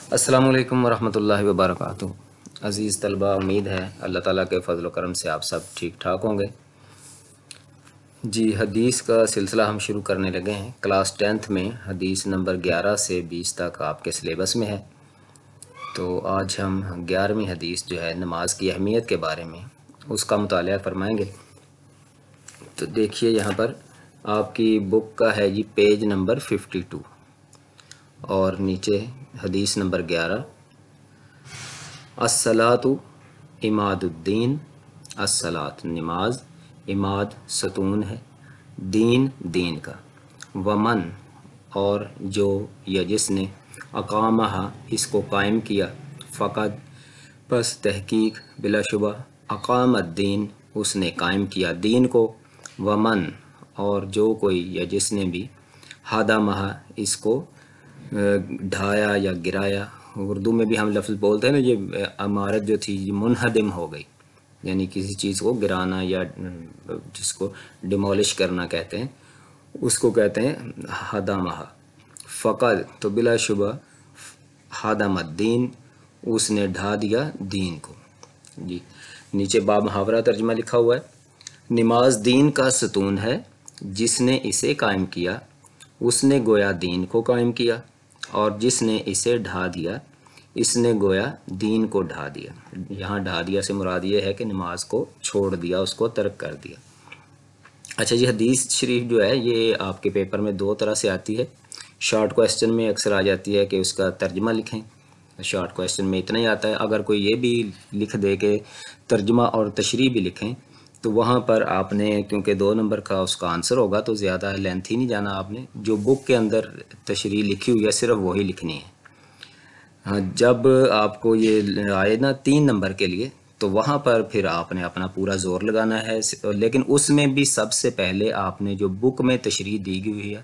السلام علیکم ورحمۃ اللہ وبرکاتہ۔ عزیز طلبہ، امید ہے اللہ تعالیٰ کے فضل و کرم سے آپ سب ٹھیک ٹھاک ہوں گے۔ جی، حدیث کا سلسلہ ہم شروع کرنے لگے ہیں۔ کلاس 10th میں حدیث نمبر 11 سے 20 تک آپ کے سلیبس میں ہے۔ تو آج ہم 11ویں حدیث جو ہے نماز کی اہمیت کے بارے میں اس کا مطالعہ فرمائیں گے۔ تو دیکھیے یہاں پر آپ کی بک کا ہے جی پیج نمبر 52 اور نیچے حدیث نمبر 11، الصلاۃ عماد الدین۔ الصلاۃ نماز، عماد ستون ہے، دین دین کا، ومن اور جو یا جس نے، اقامہ اس کو قائم کیا، فقط پس تحقیق بلا شبہ، اقام الدین اس نے قائم کیا دین کو، ومن اور جو کوئی یا جس نے بھی، ہدمہ اس کو ڈھایا یا گرایا۔ اردو میں بھی ہم لفظ بولتے ہیں نا، یہ عمارت جو تھی یہ منہدم ہو گئی، یعنی کسی چیز کو گرانا یا جس کو ڈیمولش کرنا کہتے ہیں، اس کو کہتے ہیں ہدمہ۔ فقط تو بلا شبہ، ہدم الدین اس نے ڈھا دیا دین کو۔ جی نیچے باب محاورہ ترجمہ لکھا ہوا ہے، نماز دین کا ستون ہے، جس نے اسے قائم کیا اس نے گویا دین کو قائم کیا، اور جس نے اسے ڈھا دیا اس نے گویا دین کو ڈھا دیا۔ یہاں ڈھا دیا سے مراد یہ ہے کہ نماز کو چھوڑ دیا، اس کو ترک کر دیا۔ اچھا جی، حدیث شریف جو ہے یہ آپ کے پیپر میں دو طرح سے آتی ہے۔ شارٹ کویسچن میں اکثر آ جاتی ہے کہ اس کا ترجمہ لکھیں، شارٹ کویسچن میں اتنا ہی آتا ہے۔ اگر کوئی یہ بھی لکھ دے کہ ترجمہ اور تشریح بھی لکھیں تو وہاں پر آپ نے، کیونکہ 2 نمبر کا اس کا آنسر ہوگا تو زیادہ لینتھ ہی نہیں جانا، آپ نے جو بک کے اندر تشریح لکھی ہوئی ہے صرف وہی لکھنی ہے۔ جب آپ کو یہ آئے نا 3 نمبر کے لیے تو وہاں پر پھر آپ نے اپنا پورا زور لگانا ہے، لیکن اس میں بھی سب سے پہلے آپ نے جو بک میں تشریح دی ہوئی ہے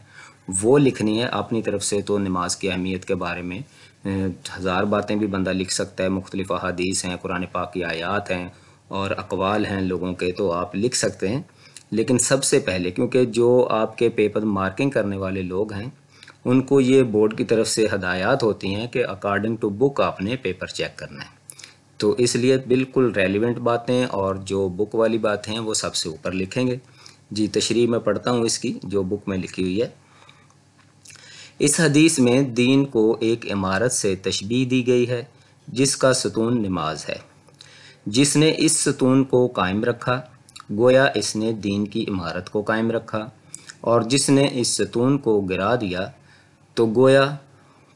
وہ لکھنی ہے اپنی طرف سے۔ تو نماز کی اہمیت کے بارے میں 1000 باتیں بھی بندہ لکھ سکتا ہے، مختلف احادیث ہیں، قرآن پاک کی آیات ہیں اور اقوال ہیں لوگوں کے، تو آپ لکھ سکتے ہیں۔ لیکن سب سے پہلے، کیونکہ جو آپ کے پیپر مارکنگ کرنے والے لوگ ہیں ان کو یہ بورڈ کی طرف سے ہدایات ہوتی ہیں کہ اکارڈنگ ٹو بک آپ نے پیپر چیک کرنا ہے، تو اس لیے بالکل ریلیونٹ باتیں اور جو بک والی باتیں ہیں وہ سب سے اوپر لکھیں گے۔ جی تشریح میں پڑھتا ہوں اس کی جو بک میں لکھی ہوئی ہے۔ اس حدیث میں دین کو ایک عمارت سے تشبیہ دی گئی ہے جس کا ستون نماز ہے۔ جس نے اس ستون کو قائم رکھا گویا اس نے دین کی عمارت کو قائم رکھا، اور جس نے اس ستون کو گرا دیا تو گویا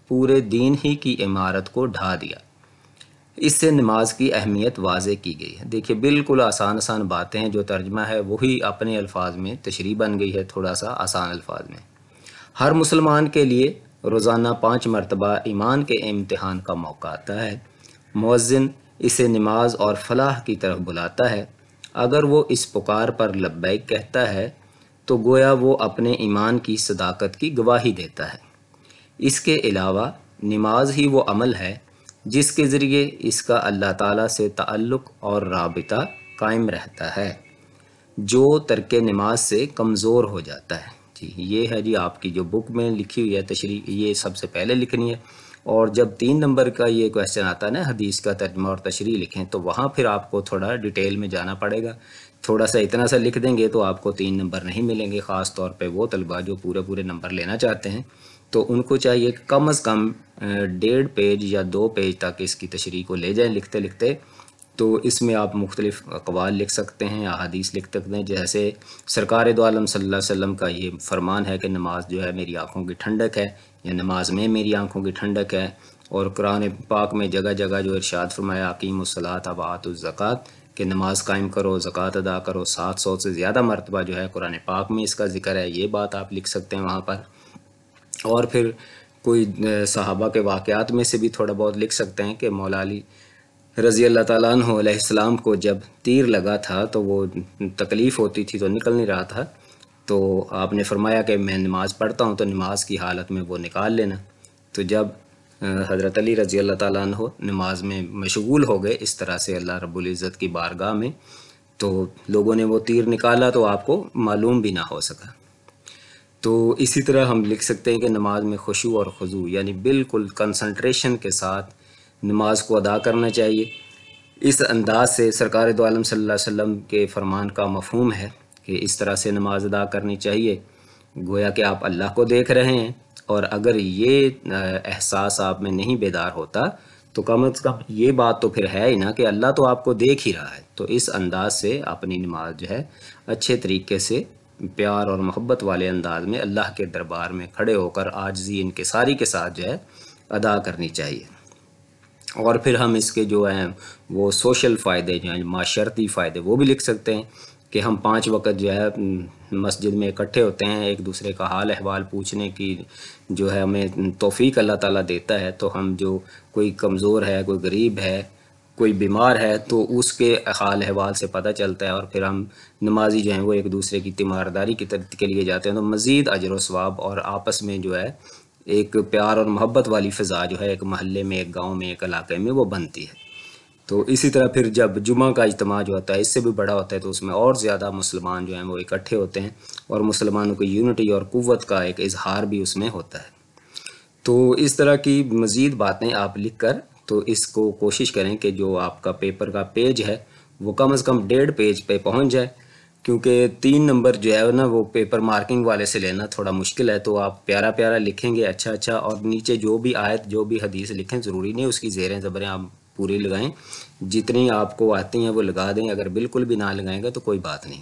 پورے دین ہی کی عمارت کو ڈھا دیا۔ اس سے نماز کی اہمیت واضح کی گئی ہے۔ دیکھیے بالکل آسان آسان باتیں ہیں، جو ترجمہ ہے وہی اپنے الفاظ میں تشریح بن گئی ہے، تھوڑا سا آسان الفاظ میں۔ ہر مسلمان کے لیے روزانہ 5 مرتبہ ایمان کے امتحان کا موقع آتا ہے۔ مؤذن اسے نماز اور فلاح کی طرف بلاتا ہے۔ اگر وہ اس پکار پر لبیک کہتا ہے تو گویا وہ اپنے ایمان کی صداقت کی گواہی دیتا ہے۔ اس کے علاوہ نماز ہی وہ عمل ہے جس کے ذریعے اس کا اللہ تعالیٰ سے تعلق اور رابطہ قائم رہتا ہے، جو ترک نماز سے کمزور ہو جاتا ہے۔ جی یہ ہے جی آپ کی جو بک میں لکھی ہوئی ہے تشریح، یہ سب سے پہلے لکھنی ہے۔ اور جب 3 نمبر کا یہ کویسچن آتا ہے نا حدیث کا ترجمہ اور تشریح لکھیں، تو وہاں پھر آپ کو تھوڑا ڈیٹیل میں جانا پڑے گا۔ تھوڑا سا اتنا سا لکھ دیں گے تو آپ کو 3 نمبر نہیں ملیں گے، خاص طور پہ وہ طلبہ جو پورے نمبر لینا چاہتے ہیں تو ان کو چاہیے کہ کم از کم 1.5 پیج یا 2 پیج تک اس کی تشریح کو لے جائیں لکھتے لکھتے۔ تو اس میں آپ مختلف اقوال لکھ سکتے ہیں، احادیث لکھ سکتے ہیں، جیسے سرکار دو عالم صلی اللہ علیہ وسلم کا یہ فرمان ہے کہ نماز جو ہے میری آنکھوں کی ٹھنڈک ہے، یا نماز میں میری آنکھوں کی ٹھنڈک ہے۔ اور قرآن پاک میں جگہ جگہ جو ارشاد فرمایا اقیموا الصلاۃ وآتوا الزکوٰۃ، کہ نماز قائم کرو، زکوٰۃ ادا کرو، 700 سے زیادہ مرتبہ جو ہے قرآن پاک میں اس کا ذکر ہے، یہ بات آپ لکھ سکتے ہیں وہاں پر۔ اور پھر کوئی صحابہ کے واقعات میں سے بھی تھوڑا بہت لکھ سکتے ہیں کہ مولا علی رضی اللہ تعالیٰ عنہ علیہ السلام کو جب تیر لگا تھا تو وہ تکلیف ہوتی تھی تو نکل نہیں رہا تھا، تو آپ نے فرمایا کہ میں نماز پڑھتا ہوں تو نماز کی حالت میں وہ نکال لینا۔ تو جب حضرت علی رضی اللہ تعالیٰ عنہ نماز میں مشغول ہو گئے اس طرح سے اللہ رب العزت کی بارگاہ میں، تو لوگوں نے وہ تیر نکالا تو آپ کو معلوم بھی نہ ہو سکا۔ تو اسی طرح ہم لکھ سکتے ہیں کہ نماز میں خشوع اور خضوع یعنی بالکل کنسنٹریشن کے ساتھ نماز کو ادا کرنا چاہیے۔ اس انداز سے سرکار دو عالم صلی اللہ علیہ وسلم کے فرمان کا مفہوم ہے کہ اس طرح سے نماز ادا کرنی چاہیے، گویا کہ آپ اللہ کو دیکھ رہے ہیں، اور اگر یہ احساس آپ میں نہیں بیدار ہوتا تو کم از کم یہ بات تو پھر ہے ہی نا کہ اللہ تو آپ کو دیکھ ہی رہا ہے۔ تو اس انداز سے اپنی نماز جو ہے اچھے طریقے سے پیار اور محبت والے انداز میں اللہ کے دربار میں کھڑے ہو کر عاجزی انکساری کے ساتھ جو ہے ادا کرنی چاہیے۔ اور پھر ہم اس کے جو ہیں وہ سوشل فائدے جو ہیں معاشرتی فائدے وہ بھی لکھ سکتے ہیں کہ ہم 5 وقت جو ہے مسجد میں اکٹھے ہوتے ہیں، ایک دوسرے کا حال احوال پوچھنے کی جو ہے ہمیں توفیق اللہ تعالیٰ دیتا ہے، تو ہم جو کوئی کمزور ہے، کوئی غریب ہے، کوئی بیمار ہے، تو اس کے حال احوال سے پتہ چلتا ہے، اور پھر ہم نمازی جو ہیں وہ ایک دوسرے کی تیمارداری کے لیے جاتے ہیں، تو مزید اجر و ثواب اور آپس میں جو ہے ایک پیار اور محبت والی فضا جو ہے ایک محلے میں، ایک گاؤں میں، ایک علاقے میں وہ بنتی ہے۔ تو اسی طرح پھر جب جمعہ کا اجتماع جو ہوتا ہے اس سے بھی بڑا ہوتا ہے، تو اس میں اور زیادہ مسلمان جو ہیں وہ اکٹھے ہوتے ہیں، اور مسلمانوں کی یونٹی اور قوت کا ایک اظہار بھی اس میں ہوتا ہے۔ تو اس طرح کی مزید باتیں آپ لکھ کر تو اس کو کوشش کریں کہ جو آپ کا پیپر کا پیج ہے وہ کم از کم 1.5 پیج پہ پہنچ جائے، کیونکہ 3 نمبر جو ہے نا وہ پیپر مارکنگ والے سے لینا تھوڑا مشکل ہے۔ تو آپ پیارا پیارا لکھیں گے، اچھا، اور نیچے جو بھی آیت جو بھی حدیث لکھیں، ضروری نہیں اس کی زیریں زبریں آپ پوری لگائیں، جتنی آپ کو آتی ہیں وہ لگا دیں، اگر بالکل بھی نہ لگائیں گے تو کوئی بات نہیں۔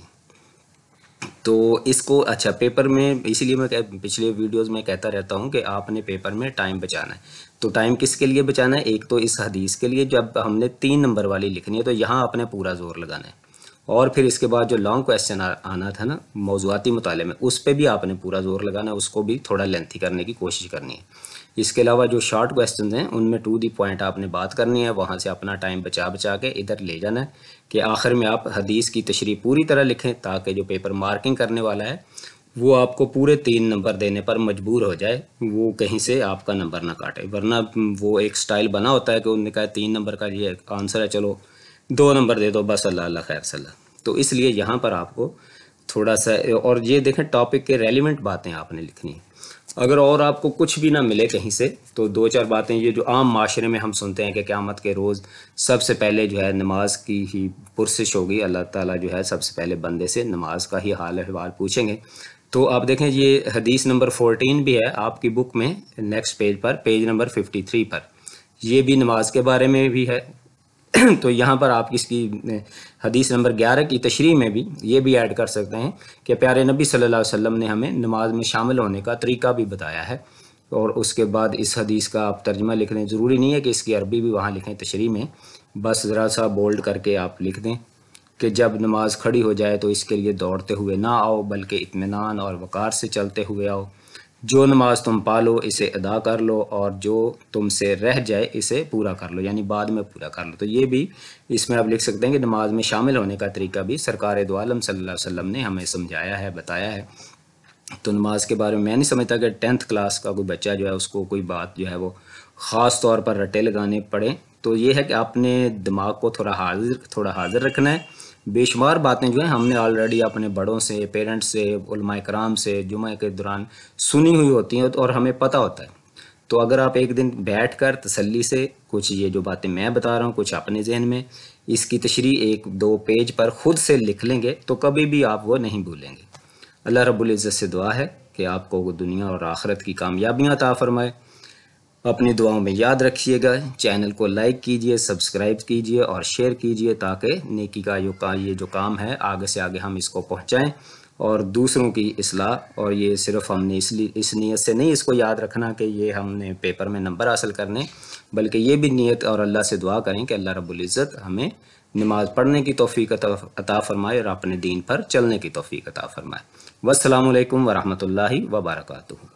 تو اس کو اچھا پیپر میں، اسی لیے میں پچھلے ویڈیوز میں کہتا رہتا ہوں کہ آپ نے پیپر میں ٹائم بچانا ہے۔ تو ٹائم کس کے لیے بچانا ہے؟ ایک تو اس حدیث کے لیے، جب ہم نے 3 نمبر والی لکھنی ہے تو یہاں آپ نے پورا زور لگانا ہے، اور پھر اس کے بعد جو لانگ کویسچن آنا تھا نا موضوعاتی مطالعے میں، اس پہ بھی آپ نے پورا زور لگانا ہے، اس کو بھی تھوڑا لینتھی کرنے کی کوشش کرنی ہے۔ اس کے علاوہ جو شارٹ کویسچنز ہیں ان میں ٹو دی پوائنٹ آپ نے بات کرنی ہے، وہاں سے اپنا ٹائم بچا کے ادھر لے جانا ہے کہ آخر میں آپ حدیث کی تشریح پوری طرح لکھیں، تاکہ جو پیپر مارکنگ کرنے والا ہے وہ آپ کو پورے 3 نمبر دینے پر مجبور ہو جائے، وہ کہیں سے آپ کا نمبر نہ کاٹے، ورنہ وہ ایک سٹائل بنا ہوتا ہے کہ انہوں نے کہا 3 نمبر کا یہ آنسر ہے، چلو 2 نمبر دے دو بس، اللہ خیر صلی اللہ۔ تو اس لیے یہاں پر آپ کو تھوڑا سا، اور یہ دیکھیں ٹاپک کے ریلیونٹ باتیں آپ نے لکھنی ہیں۔ اگر اور آپ کو کچھ بھی نہ ملے کہیں سے تو 2-4 باتیں یہ جو عام معاشرے میں ہم سنتے ہیں کہ قیامت کے روز سب سے پہلے جو ہے نماز کی ہی پرسش ہوگی، اللہ تعالیٰ جو ہے سب سے پہلے بندے سے نماز کا ہی حال احوال پوچھیں گے۔ تو آپ دیکھیں یہ حدیث نمبر 14 بھی ہے آپ کی بک میں، نیکسٹ پیج پر، پیج نمبر 53 پر، یہ بھی نماز کے بارے میں بھی ہے۔ تو یہاں پر آپ اس کی حدیث نمبر 11 کی تشریح میں بھی یہ بھی ایڈ کر سکتے ہیں کہ پیارے نبی صلی اللہ علیہ وسلم نے ہمیں نماز میں شامل ہونے کا طریقہ بھی بتایا ہے، اور اس کے بعد اس حدیث کا آپ ترجمہ لکھ لیں، ضروری نہیں ہے کہ اس کی عربی بھی وہاں لکھیں تشریح میں، بس ذرا سا بولڈ کر کے آپ لکھ دیں کہ جب نماز کھڑی ہو جائے تو اس کے لیے دوڑتے ہوئے نہ آؤ، بلکہ اطمینان اور وقار سے چلتے ہوئے آؤ، جو نماز تم پالو اسے ادا کر لو، اور جو تم سے رہ جائے اسے پورا کر لو، یعنی بعد میں پورا کر لو۔ تو یہ بھی اس میں آپ لکھ سکتے ہیں کہ نماز میں شامل ہونے کا طریقہ بھی سرکار دو عالم صلی اللہ علیہ وسلم نے ہمیں سمجھایا ہے، بتایا ہے۔ تو نماز کے بارے میں نہیں سمجھتا کہ 10th کلاس کا کوئی بچہ جو ہے اس کو کوئی بات جو ہے وہ خاص طور پر رٹے لگانے پڑے۔ تو یہ ہے کہ آپ نے دماغ کو تھوڑا حاضر رکھنا ہے۔ بے شمار باتیں جو ہیں ہم نے آلریڈی اپنے بڑوں سے، پیرنٹس سے، علماء کرام سے جمعہ کے دوران سنی ہوئی ہوتی ہیں، اور ہمیں پتہ ہوتا ہے۔ تو اگر آپ ایک دن بیٹھ کر تسلی سے کچھ یہ جو باتیں میں بتا رہا ہوں کچھ اپنے ذہن میں اس کی تشریح 1-2 پیج پر خود سے لکھ لیں گے تو کبھی بھی آپ وہ نہیں بھولیں گے۔ اللہ رب العزت سے دعا ہے کہ آپ کو دنیا اور آخرت کی کامیابیاں عطا فرمائے۔ اپنی دعاؤں میں یاد رکھیے گا، چینل کو لائک کیجئے، سبسکرائب کیجئے اور شیئر کیجئے، تاکہ نیکی کا یہ جو کام ہے آگے سے آگے ہم اس کو پہنچائیں اور دوسروں کی اصلاح۔ اور یہ صرف ہم نے اس نیت سے نہیں اس کو یاد رکھنا کہ یہ ہم نے پیپر میں نمبر حاصل کرنے، بلکہ یہ بھی نیت اور اللہ سے دعا کریں کہ اللہ رب العزت ہمیں نماز پڑھنے کی توفیق عطا فرمائے اور اپنے دین پر چلنے کی توفیق عطا فرمائے۔ والسلام علیکم ورحمۃ اللہ وبرکاتہ۔